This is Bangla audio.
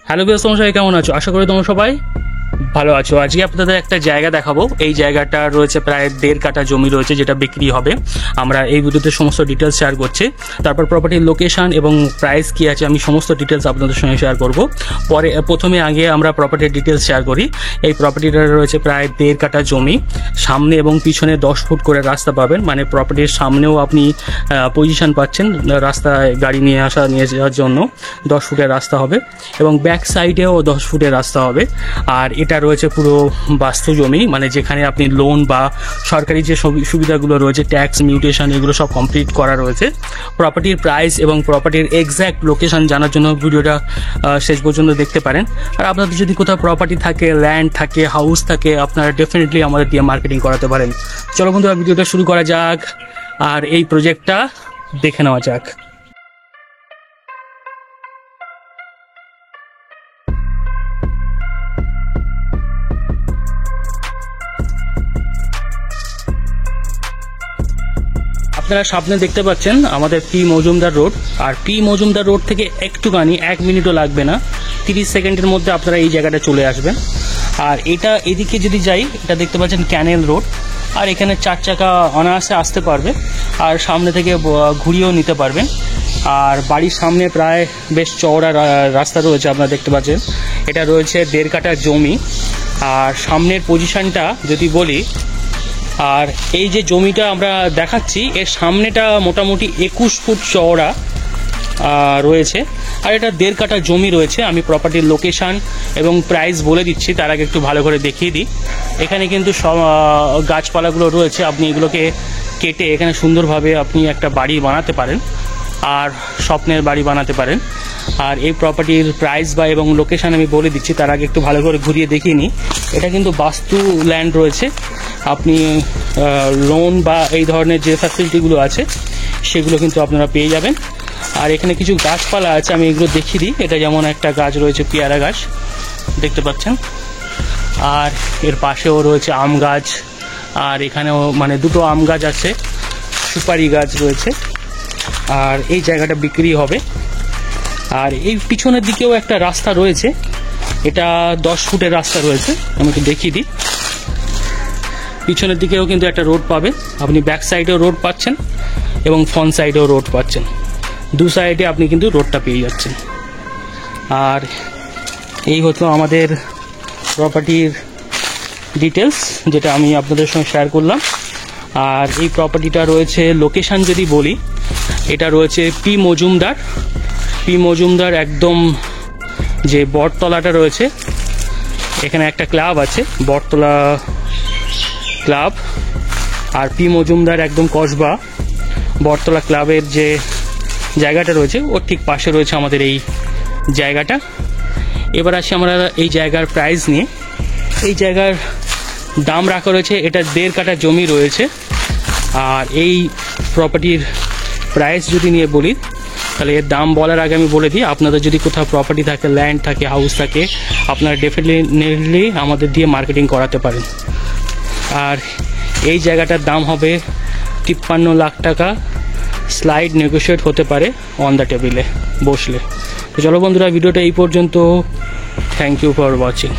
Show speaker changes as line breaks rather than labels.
হ্যালো বিয়াস, তোমরা সবাই কেমন আছো? আশা করি তোমরা সবাই ভালো আছো। আজকে আপনাদের একটা জায়গা দেখাবো। এই জায়গাটা রয়েছে প্রায় 1.5 কাঠা জমি রয়েছে, যেটা বিক্রি হবে। আমরা এই ভিডিওতে সমস্ত ডিটেলস শেয়ার করছি। তারপর প্রপার্টির লোকেশন এবং প্রাইস কি আছে আমি সমস্ত ডিটেলস আপনাদের সঙ্গে শেয়ার করব। প্রথমে আগে আমরা প্রপার্টির ডিটেলস শেয়ার করি। এই প্রপার্টিটা রয়েছে প্রায় 1.5 কাঠা জমি। সামনে এবং পিছনে 10 ফুট করে রাস্তা পাবেন, মানে প্রপার্টির সামনেও আপনি পজিশন পাচ্ছেন, রাস্তায় গাড়ি নিয়ে যাওয়ার জন্য 10 ফুটের রাস্তা হবে, এবং ব্যাক সাইডেও 10 ফুটের রাস্তা হবে। আর এটা রয়েছে পুরো বাস্তু জমি, মানে যেখানে আপনি লোন বা সরকারি যে সুবিধাগুলো রয়েছে, ট্যাক্স মিউটেশন, এগুলো সব কমপ্লিট করা রয়েছে। প্রপার্টির প্রাইস এবং প্রপার্টির এক্স্যাক্ট লোকেশন জানার জন্য ভিডিওটা শেষ পর্যন্ত দেখতে পারেন। আর আপনাদের যদি কোথাও প্রপার্টি থাকে, ল্যান্ড থাকে, হাউস থাকে, আপনারা ডেফিনেটলি আমাদের দিয়ে মার্কেটিং করাতে পারেন। চলো বন্ধুরা, ভিডিওটা শুরু করা যাক আর এই প্রজেক্টটা দেখে নেওয়া যাক। আপনারা সামনে দেখতে পাচ্ছেন আমাদের পি মজুমদার রোড। আর পি মজুমদার রোড থেকে একটুখানি 1 মিনিটও লাগবে না, 30 সেকেন্ডের মধ্যে আপনারা এই জায়গাটা চলে আসবেন। আর এটা এদিকে যদি যাই, এটা দেখতে পাচ্ছেন ক্যানেল রোড। আর এখানে 4 চাকা অনায়াসে আসতে পারবে, আর সামনে থেকে ঘুরিয়েও নিতে পারবেন। আর বাড়ির সামনে প্রায় বেশ চওড়া রাস্তা রয়েছে, আপনারা দেখতে পাচ্ছেন। এটা রয়েছে 1.5 কাঠা জমি। আর সামনের পজিশনটা যদি বলি, আর এই যে জমিটা আমরা দেখাচ্ছি, এর সামনেটা মোটামুটি 21 ফুট চওড়া রয়েছে। আর এটা 1.5 কাঠা জমি রয়েছে। আমি প্রপার্টির লোকেশান এবং প্রাইস বলে দিচ্ছি, তার আগে একটু ভালো করে দেখিয়ে দিই। এখানে কিন্তু সব গাছপালাগুলো রয়েছে, আপনি এগুলোকে কেটে এখানে সুন্দরভাবে আপনি একটা বাড়ি বানাতে পারেন, আর স্বপ্নের বাড়ি বানাতে পারেন। আর এই প্রপার্টির প্রাইস বা এবং লোকেশান আমি বলে দিচ্ছি, তার আগে একটু ভালো করে ঘুরিয়ে দেখিয়ে নিই। এটা কিন্তু বাস্তু ল্যান্ড রয়েছে। আপনি লোন বা এই ধরনের যে ফ্যাসিলিটিগুলো আছে সেগুলো কিন্তু আপনারা পেয়ে যাবেন। আর এখানে কিছু গাছপালা আছে, আমি এগুলো দেখিয়ে দিই। এটা যেমন একটা গাছ রয়েছে, পেয়ারা গাছ দেখতে পাচ্ছেন। আর এর পাশেও রয়েছে আম গাছ। আর এখানেও মানে 2টো আম গাছ আছে, সুপারি গাছ রয়েছে। আর এই জায়গাটা বিক্রি হবে। আর এই পিছনের দিকেও একটা রাস্তা রয়েছে, এটা 10 ফুটের রাস্তা রয়েছে। আমি একটু দেখিয়ে দিই। পিছনের দিকেও কিন্তু একটা রোড পাবে, আপনি ব্যাক সাইডেও রোড পাচ্ছেন এবং ফ্রন্ট সাইডেও রোড পাচ্ছেন। 2 সাইডে আপনি কিন্তু রোডটা পেয়ে যাচ্ছেন। আর এই হতো আমাদের প্রপার্টির ডিটেলস, যেটা আমি আপনাদের সঙ্গে শেয়ার করলাম। আর এই প্রপার্টিটা রয়েছে লোকেশান যদি বলি, এটা রয়েছে পি মজুমদার একদম যে বটতলাটা রয়েছে, এখানে একটা ক্লাব আছে, বটতলা ক্লাব। আর পি মজুমদার একদম কসবা বটতলা ক্লাবের যে জায়গাটা রয়েছে, ওর ঠিক পাশে রয়েছে আমাদের এই জায়গাটা। এবার আসি আমরা এই জায়গার প্রাইস নিয়ে। এই জায়গার দাম রাখা রয়েছে, এটা 1.5 কাঠা জমি রয়েছে। আর এই প্রপার্টির প্রাইস যদি নিয়ে বলি, তাহলে এর দাম বলার আগে আমি বলে দিই, আপনাদের যদি কোথাও প্রপার্টি থাকে, ল্যান্ড থাকে, হাউস থাকে, আপনারা ডেফিনেটলি আমাদের দিয়ে মার্কেটিং করাতে পারেন। আর এই জায়গাটার দাম হবে 53 লাখ টাকা। স্লাইড নেগোশিয়েট হতে পারে অন দ্য টেবিলে বসলে। তো চলো বন্ধুরা, ভিডিওটা এই পর্যন্ত। Thank you for watching.